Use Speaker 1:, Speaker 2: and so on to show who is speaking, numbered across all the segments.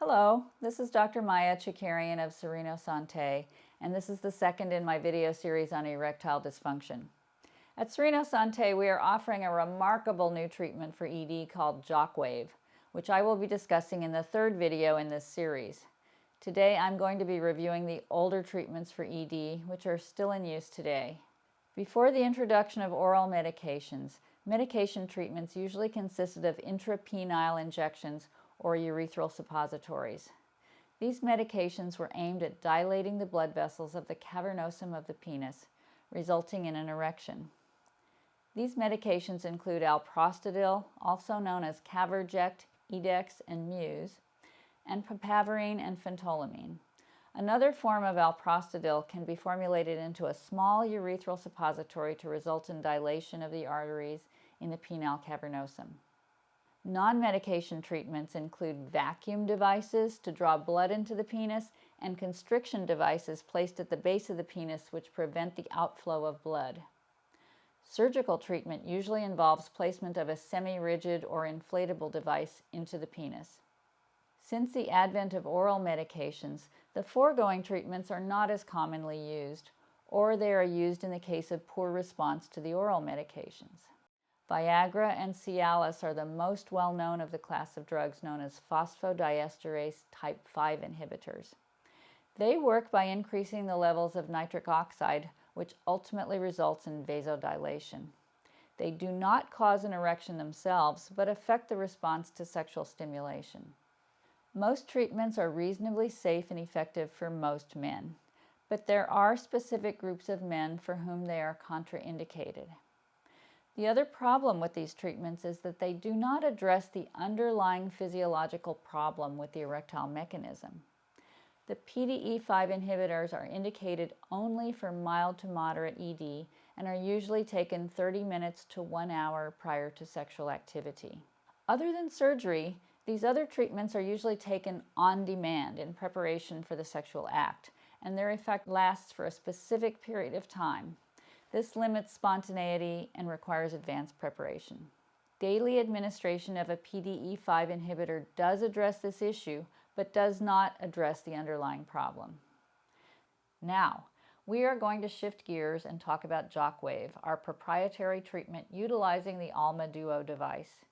Speaker 1: Hello, this is Dr. Maya Chakerian of Sereno Santé, and this is the second in my video series on erectile dysfunction. At Sereno Santé, we are offering a remarkable new treatment for ED called Jockwave, which I will be discussing in the third video in this series. Today, I'm going to be reviewing the older treatments for ED, which are still in use today. Before the introduction of oral medications, medication treatments usually consisted of intrapenile injections or urethral suppositories. These medications were aimed at dilating the blood vessels of the cavernosum of the penis, resulting in an erection. These medications include alprostadil, also known as Caverject, EDEX, and MUSE, and PAPAVERINE and phentolamine. Another form of alprostadil can be formulated into a small urethral suppository to result in dilation of the arteries in the penile cavernosum. Non-medication treatments include vacuum devices to draw blood into the penis and constriction devices placed at the base of the penis which prevent the outflow of blood. Surgical treatment usually involves placement of a semi-rigid or inflatable device into the penis. Since the advent of oral medications, the foregoing treatments are not as commonly used, or they are used in the case of poor response to the oral medications. Viagra and Cialis are the most well-known of the class of drugs known as phosphodiesterase type 5 inhibitors. They work by increasing the levels of nitric oxide, which ultimately results in vasodilation. They do not cause an erection themselves, but affect the response to sexual stimulation. Most treatments are reasonably safe and effective for most men, but there are specific groups of men for whom they are contraindicated. The other problem with these treatments is that they do not address the underlying physiological problem with the erectile mechanism. The PDE5 inhibitors are indicated only for mild to moderate ED and are usually taken 30 minutes to 1 hour prior to sexual activity. Other than surgery, these other treatments are usually taken on demand in preparation for the sexual act, and their effect lasts for a specific period of time. This limits spontaneity and requires advanced preparation. Daily administration of a PDE5 inhibitor does address this issue, but does not address the underlying problem. Now, we are going to shift gears and talk about Jockwave, our proprietary treatment utilizing the Alma Duo device.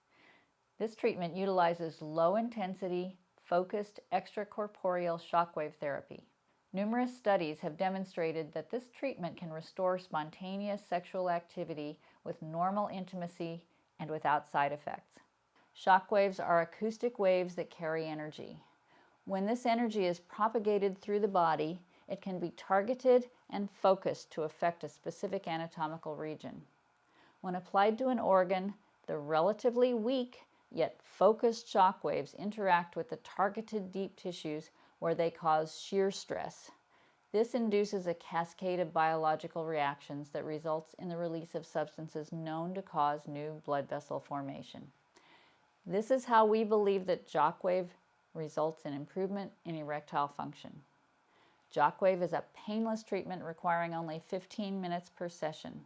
Speaker 1: This treatment utilizes low-intensity, focused extracorporeal shockwave therapy. Numerous studies have demonstrated that this treatment can restore spontaneous sexual activity with normal intimacy and without side effects. Shockwaves are acoustic waves that carry energy. When this energy is propagated through the body, it can be targeted and focused to affect a specific anatomical region. When applied to an organ, the relatively weak yet focused shockwaves interact with the targeted deep tissues where they cause shear stress. This induces a cascade of biological reactions that results in the release of substances known to cause new blood vessel formation. This is how we believe that Jockwave results in improvement in erectile function. Jockwave is a painless treatment requiring only 15 minutes per session.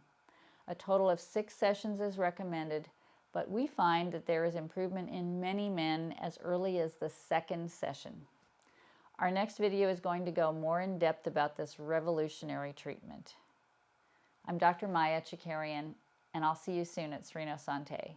Speaker 1: A total of 6 sessions is recommended, but we find that there is improvement in many men as early as the 2nd session. Our next video is going to go more in depth about this revolutionary treatment. I'm Dr. Maya Chakerian, and I'll see you soon at Sereno Santé.